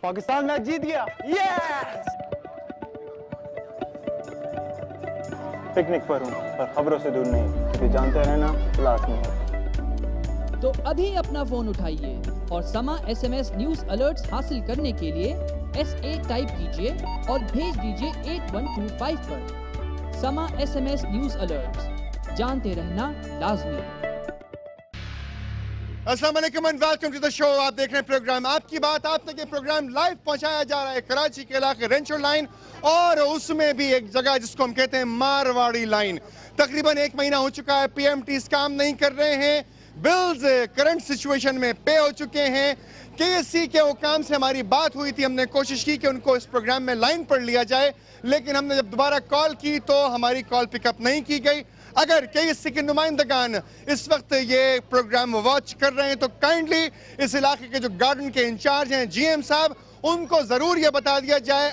Pakistan match जीत गया। Yes! Picnic पर हूँ, पर खबरों से दूर नहीं, क्योंकि जानते रहना लाजमी है। तो अभी अपना फोन उठाइए और समा SMS न्यूज अलर्ट्स हासिल करने के लिए SA टाइप कीजिए और भेज दीजिए 8125 पर। समा SMS न्यूज अलर्ट्स, जानते रहना लाजमी है। अस्सलाम वालेकुम and welcome to the show. आप देख रहे हैं प्रोग्राम आपकी बात। आप तक ये प्रोग्राम लाइव पहुंचाया जा रहा है कराची के इलाके रेंचो लाइन और उसमें भी एक जगह जिसको हम कहते हैं मारवाड़ी लाइन। तकरीबन 1 महीना हो चुका है, PMTs काम नहीं कर रहे हैं, बिल्स करंट सिचुएशन में पे हो चुके हैं। KSC के हुकाम से हमारी बात हुई थी, हमने कोशिश की कि उनको इस प्रोग्राम में लाइन पर लिया जाए, लेकिन हमने जब दोबारा कॉल की तो हमारी कॉल पिकअप नहीं की गई। अगर KSC के नुमाइंदगान इस वक्त ये प्रोग्राम वॉच कर रहे हैं तो काइंडली इस इलाके के जो गार्डन के इंचार्ज हैं GM साहब, उनको ज़रूर ये बता दिया जाए,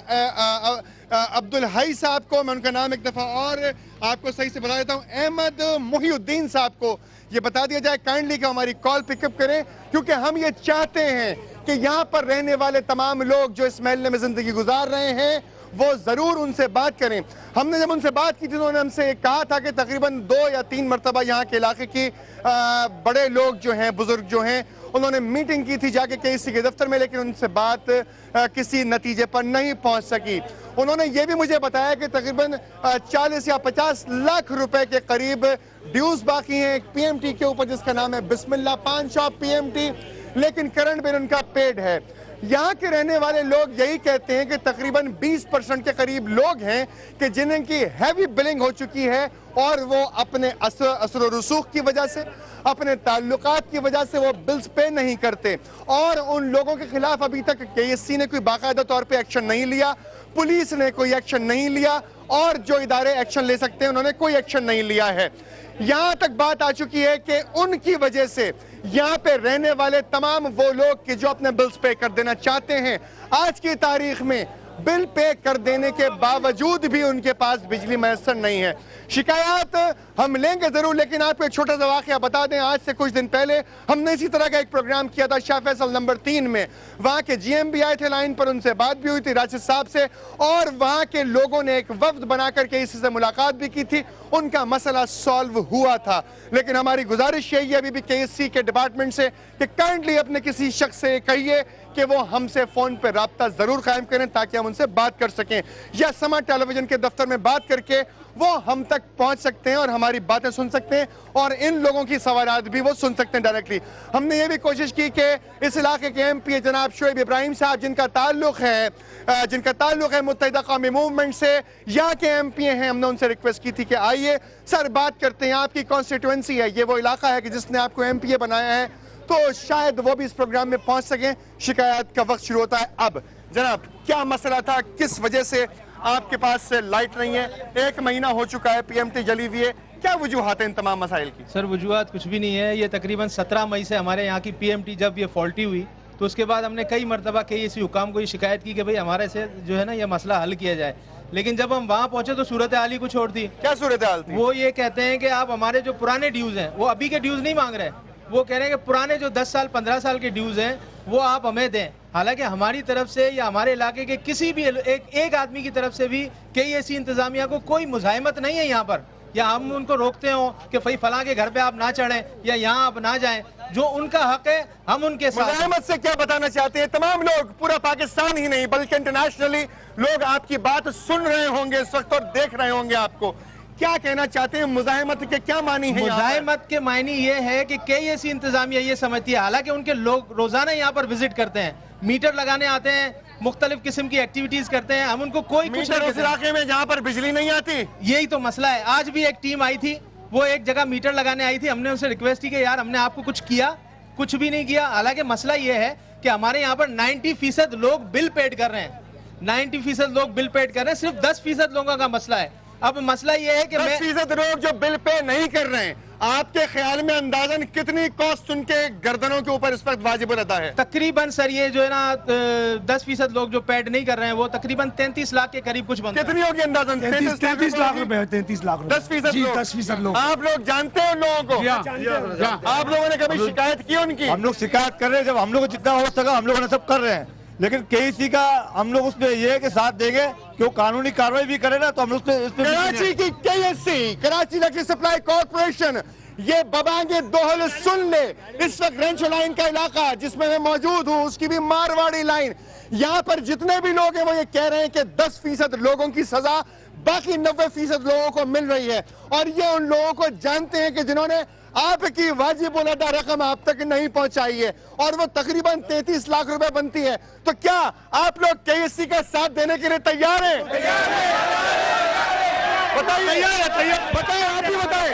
अब्दुल हई साहब को, मैं उनका नाम एक दफ़ा और आपको सही से बता देता हूँ, अहमद मुहिउद्दीन साहब को ये बता दिया जाए काइंडली कि हमारी कॉल पिकअप करें, क्योंकि हम ये चाहते हैं कि यहाँ पर रहने वाले तमाम लोग जो इस महल्ले में ज़िंदगी गुजार रहे हैं वो ज़रूर उनसे बात करें। हमने जब उनसे बात की थी तो उन्होंने हमसे कहा था कि तकरीबन 2 या 3 मरतबा यहाँ के इलाके की बड़े लोग जो हैं, बुजुर्ग जो हैं, उन्होंने मीटिंग की थी जाके KSC के दफ्तर में, लेकिन उनसे बात किसी नतीजे पर नहीं पहुँच सकी। उन्होंने ये भी मुझे बताया कि तकरीबन 40 या 50 लाख रुपए के करीब ड्यूज बाकी हैं एक PMT के ऊपर जिसका नाम है बिस्मिल्लाह पान शॉप PMT, लेकिन करंट बिल उनका पेड है। यहाँ के रहने वाले लोग यही कहते हैं कि तकरीबन 20% के करीब लोग हैं कि जिन्हें की हैवी बिलिंग हो चुकी है और वो अपने असर व रसूख की वजह से, अपने ताल्लुकात की वजह से वो बिल्स पे नहीं करते, और उन लोगों के खिलाफ अभी तक KSC ने कोई बाकायदा तौर पे एक्शन नहीं लिया, पुलिस ने कोई एक्शन नहीं लिया, और जो इदारे एक्शन ले सकते हैं उन्होंने कोई एक्शन नहीं लिया है। यहाँ तक बात आ चुकी है कि उनकी वजह से यहाँ पे रहने वाले तमाम वो लोग कि जो अपने बिल्स पे कर देना चाहते हैं, आज की तारीख में बिल पे कर देने के बावजूद भी उनके पास बिजली मैसर नहीं है। शिकायत हम लेंगे ज़रूर, लेकिन आपको एक छोटा सा वाक़या बता दें। आज से कुछ दिन पहले हमने इसी तरह का एक प्रोग्राम किया था शाह फैसल नंबर 3 में। वहाँ के GM भी आए थे लाइन पर, उनसे बात भी हुई थी राशिद साहब से, और वहाँ के लोगों ने एक वफ्द बनाकर KSC से मुलाकात भी की थी, उनका मसला सॉल्व हुआ था। लेकिन हमारी गुजारिश यही है अभी भी KSC के डिपार्टमेंट से कि काइंडली अपने किसी शख्स से कहिए कि वो हमसे फ़ोन पर राब्ता ज़रूर कायम करें ताकि हम उनसे बात कर सकें, या समा टेलीविज़न के दफ्तर में बात करके वो हम तक पहुंच सकते हैं और हमारी बातें सुन सकते हैं, और इन लोगों की सवालात भी वो सुन सकते हैं डायरेक्टली। हमने ये भी कोशिश की कि इस इलाके के MP जनाब शोएब इब्राहिम साहब, जिनका ताल्लुक़ है मुत्तहिदा कौमी मूवमेंट से, यहाँ के MP हैं, हमने उनसे रिक्वेस्ट की थी कि आइए सर बात करते हैं, आपकी कॉन्स्टिट्यूंसी है, ये वो इलाका है कि जिसने आपको MPA बनाया है, तो शायद वो भी इस प्रोग्राम में पहुंच सकें। शिकायत का वक्त शुरू होता है अब। जनाब, क्या मसला था, किस वजह से आपके पास से लाइट नहीं है? 1 महीना हो चुका है, PMT जली हुई है, क्या वजूहात हैं इन तमाम मसाइल की? सर वजूहात कुछ भी नहीं है। ये तकरीबन 17 मई से हमारे यहाँ की PMT जब ये फॉल्टी हुई तो उसके बाद हमने कई मरतबा KSC हुकाम को ये शिकायत की कि भाई हमारे से जो है ना ये मसला हल किया जाए, लेकिन जब हम वहाँ पहुंचे तो सूरत हाल ही कुछ और थी। क्या सूरत हाल थी? वो ये कहते हैं कि आप हमारे जो पुराने ड्यूज हैं, वो अभी के ड्यूज नहीं मांग रहे, वो कह रहे हैं कि पुराने जो 10 साल 15 साल के ड्यूज हैं वो आप हमें दें। हालांकि हमारी तरफ से या हमारे इलाके के किसी भी एक आदमी की तरफ से भी KSC इंतजामिया को कोई मुजाहिमत नहीं है यहाँ पर, या हम उनको रोकते हो कि भाई फलां के घर पे आप ना चढ़ें या यहाँ आप ना जाएं, जो उनका हक है हम उनके साथ। मुजाहिमत से क्या बताना चाहते हैं? तमाम लोग, पूरा पाकिस्तान ही नहीं बल्कि इंटरनेशनली लोग आपकी बात सुन रहे होंगे इस वक्त और देख रहे होंगे आपको, क्या कहना चाहते हैं? मुजाहिमत के क्या मानी है? मुजाहिमत के मायने ये है कि KSC इंतजामिया ये समझती है, हालांकि उनके लोग रोजाना यहाँ पर विजिट करते हैं, मीटर लगाने आते हैं, मुख्तलिफ किस्म की एक्टिविटीज करते हैं, हम उनको कोई कुछ नहीं। उस इलाके में जहाँ पर बिजली नहीं आती, यही तो मसला है। आज भी एक टीम आई थी, वो एक जगह मीटर लगाने आई थी, हमने उनसे रिक्वेस्ट की कि यार हमने आपको कुछ किया, कुछ भी नहीं किया। हालांकि मसला ये है कि हमारे यहाँ पर 90% लोग बिल पेड कर रहे हैं, 90% लोग बिल पेड कर रहे हैं, सिर्फ 10% लोगों का मसला है। अब मसला ये है कि 10% लोग जो बिल पे नहीं कर रहे हैं, आपके ख्याल में अंदाजन कितनी कॉस्ट उनके गर्दनों के ऊपर इस वक्त वाजिब अदा है? तकरीबन सर ये जो है ना 10% लोग जो पेड नहीं कर रहे हैं वो तकरीबन 33 लाख के करीब कुछ बनता है। कितनी होगी अंदाजन? 33 लाख रुपए। 33 लाख रुपए। 10% लोग। आप लोग जानते हो लोगों को? आप लोगों ने कभी शिकायत की उनकी? हम लोग शिकायत कर रहे हैं, जब हम लोग को जितना हो सका हम लोगों ने सब कर रहे हैं, لیکن KEC کا ہم لوگ اس پہ یہ ہے کہ ساتھ دیں گے کہ وہ قانونی کارروائی بھی کرے نا تو ہم لوگ اس پہ کراچی کی KSC Karachi electric supply corporation یہ ببانگ دوہل سن لے. اس وقت رینچو لائن کا علاقہ جس میں میں موجود ہوں اس کی بھی مارواڑی لائن, یہاں پر جتنے بھی لوگ ہیں وہ یہ کہہ رہے ہیں کہ 10% لوگوں کی سزا باقی 90% لوگوں کو مل رہی ہے, اور یہ ان لوگوں کو جانتے ہیں کہ جنہوں نے آپ کی واجب الادا رقم آپ تک نہیں پہنچائی ہے, اور وہ تقریباً 33 لاکھ روپے بنتی ہے. تو کیا آپ لوگ KSC کا ساتھ دینے کے لیے تیار ہیں؟ بتائیے, بتائیں, آپ ہی بتائیں.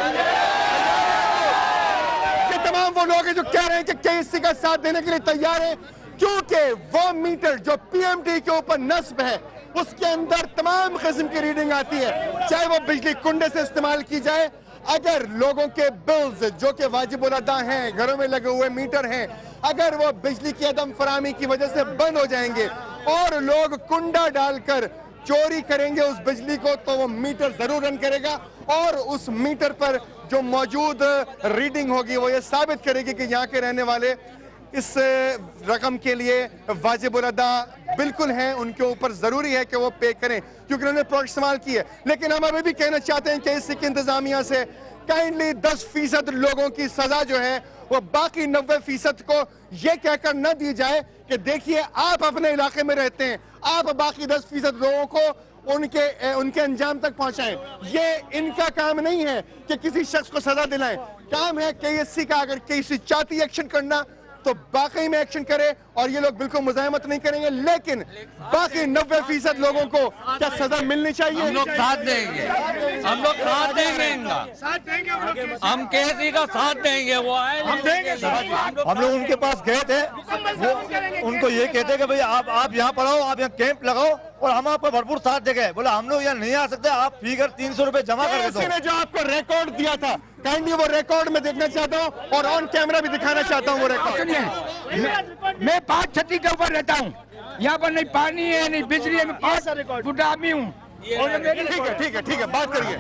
یہ تمام وہ لوگ ہیں جو کہہ رہے ہیں کہ KSC کا ساتھ دینے کے لیے تیار ہیں, کیونکہ وہ میٹر جو PMT کے اوپر نصب ہے اس کے اندر تمام قسم کی ریڈنگ آتی ہے, چاہے وہ بجلی کنڈے سے استعمال کی جائے. اگر لوگوں کے بلز جو کہ واجب الادا ہیں, گھروں میں لگے ہوئے میٹر ہیں, اگر وہ بجلی کی عدم فراہمی کی وجہ سے بند ہو جائیں گے اور لوگ کنڈا ڈال کر چوری کریں گے اس بجلی کو, تو وہ میٹر ضرور رن کرے گا, اور اس میٹر پر جو موجود ریڈنگ ہوگی وہ یہ ثابت کرے گی کہ یہاں کے رہنے والے اس رقم کے لیے واجب الادا بالکل ہیں, ان کے اوپر ضروری ہے کہ وہ پے کریں کیونکہ انہوں نے پروڈکٹ استعمال کی ہے. لیکن ہم ابھی بھی کہنا چاہتے ہیں کہ اس کی انتظامیہ سے کائنڈلی 10% لوگوں کی سزا جو ہے وہ باقی 90% کو یہ کہہ کر نہ دی جائے کہ دیکھیے آپ اپنے علاقے میں رہتے ہیں, آپ باقی 10% لوگوں کو ان کے انجام تک پہنچائیں. یہ ان کا کام نہیں ہے کہ کسی شخص کو سزا دلائیں, کام ہے KSC کا. اگر KSC چاہتی ایکشن کرنا تو باقی میں ایکشن کرے, اور یہ لوگ بالکل مزاحمت نہیں کریں گے, لیکن باقی 90% لوگوں کو کیا سزا ملنی چاہیے؟ ہم لوگ ساتھ دیں گے, ہم لوگ ساتھ دیں گے ان کا, ہم KSC کا ساتھ دیں گے. وہ آئے ہم لوگ ان کے پاس گئے تھے, وہ ان کو یہ کہتے کہ بھئی آپ یہاں پر آؤ, آپ یہاں کیمپ لگاؤ اور ہم آپ کو بھرپور ساتھ دے گئے. بولا ہم لوگ یہاں نہیں آ سکتے, آپ فیگر 300 روپے جمع کر دو. KSC نے جو آپ کو ریکارڈ دیا تھا کائنڈلی وہ ریکارڈ میں دیکھنا چاہتا ہوں اور آن کیمرہ بھی دکھانا چاہتا ہوں وہ ریکارڈ. میں 5 چھتی کے اوپر رہتا ہوں, یہاں پر نہیں پانی ہے نہیں بجلی ہے, میں 5 بڈھا آدمی ہوں. ٹھیک ہے, بات کریے.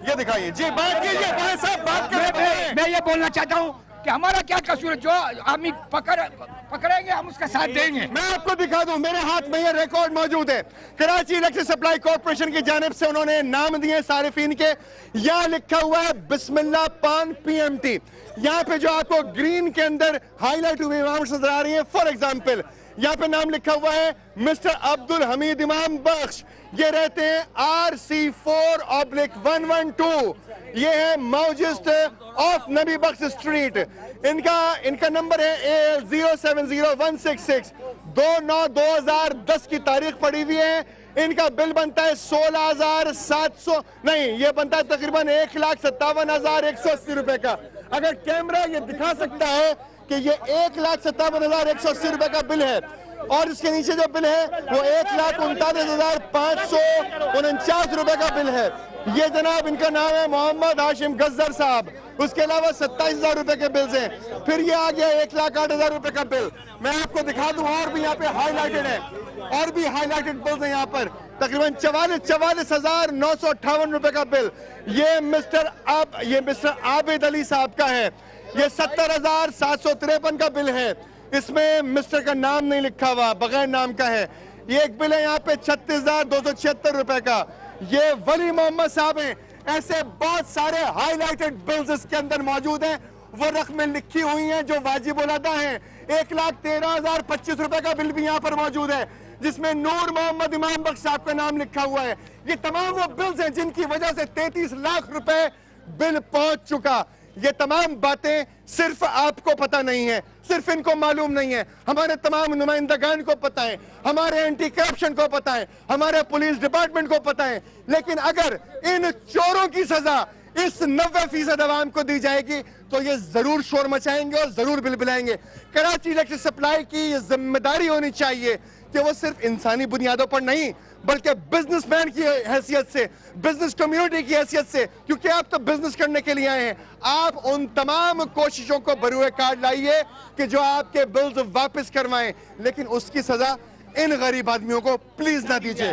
یہ دکھائیے جی, بات کیجیے بھائی صاحب, بات کریے. میں یہ بولنا چاہتا ہوں کہ ہمارا کیا قصور ہے, جو آدمی پکڑیں گے ہم اس کا ساتھ دیں گے. میں آپ کو دکھا دوں, میرے ہاتھ میں یہ ریکارڈ موجود ہے. کراچی الیکٹرک سپلائی کارپوریشن کی جانب سے انہوں نے نام دیے صارفین کے. یہاں لکھا ہوا ہے بسم اللہ پان PMT. یہاں پہ جو آپ کو گرین کے اندر ہائی لائٹ ہوئی امامت نظر آ رہی ہے. فار ایگزامپل یہاں پہ نام لکھا ہوا ہے مسٹر عبدالحمید امام بخش, یہ رہتے ہیں RC4/112, یہ ہے موجسٹ آف نبی بخش اسٹریٹ. ان کا نمبر ہے AL070166, 2/9/2010 کی تاریخ پڑی ہوئی ہے. ان کا بل بنتا ہے 16,700 نہیں, یہ بنتا ہے تقریباً 1,57,180 روپے کا. اگر کیمرہ یہ دکھا سکتا ہے کہ یہ 1,57,180 روپے کا بل ہے, اور اس کے نیچے جو بل ہے وہ 1,39,549 روپے کا بل ہے. یہ جناب ان کا نام ہے محمد ہاشم گزر صاحب. اس کے علاوہ 27,000 روپے کے بلز ہیں. پھر یہ آ گیا 1,08,000 روپے کا بل. میں آپ کو دکھا دوں, اور بھی یہاں پہ ہائی لائٹڈ ہے, اور بھی ہائی لائٹڈ بلز ہیں یہاں پر. تقریباً 44,958 روپے کا بل. یہ مسٹر عابد علی صاحب کا ہے. یہ 70,753 کا بل ہے. اس میں مسٹر کا نام نہیں لکھا ہوا, بغیر نام کا ہے. یہ ایک بل ہے یہاں پہ 36,276 روپے کا. یہ ولی محمد صاحب ہیں. ایسے بہت سارے ہائی لائٹڈ بلز اس کے اندر موجود ہیں. وہ رقمیں لکھی ہوئی ہیں جو واجب الادا ہیں. 1,13,025 روپے کا بل بھی یہاں پر موجود ہے جس میں نور محمد امام بخش صاحب کا نام لکھا ہوا ہے. یہ تمام وہ بلز ہیں جن کی وجہ سے 33 لاکھ روپے بل پہنچ چکا. یہ تمام باتیں صرف آپ کو پتہ نہیں ہے, صرف ان کو معلوم نہیں ہے, ہمارے تمام نمائندگان کو پتہ ہے, ہمارے اینٹی کرپشن کو پتہ ہے, ہمارے پولیس ڈپارٹمنٹ کو پتہ ہے. لیکن اگر ان چوروں کی سزا اس 90% عوام کو دی جائے گی تو یہ ضرور شور مچائیں گے اور ضرور بل بلائیں گے. کراچی الیکٹرک سپلائی کی یہ ذمہ داری ہونی چاہیے کہ وہ صرف انسانی بنیادوں پر نہیں بلکہ بزنس مین کی حیثیت سے, بزنس کمیونٹی کی حیثیت سے, کیونکہ آپ تو بزنس کرنے کے لیے آئے ہیں, آپ ان تمام کوششوں کو بروئے کار لائیے کہ جو آپ کے بلز واپس کروائیں, لیکن اس کی سزا ان غریب آدمیوں کو پلیز نہ دیجیے.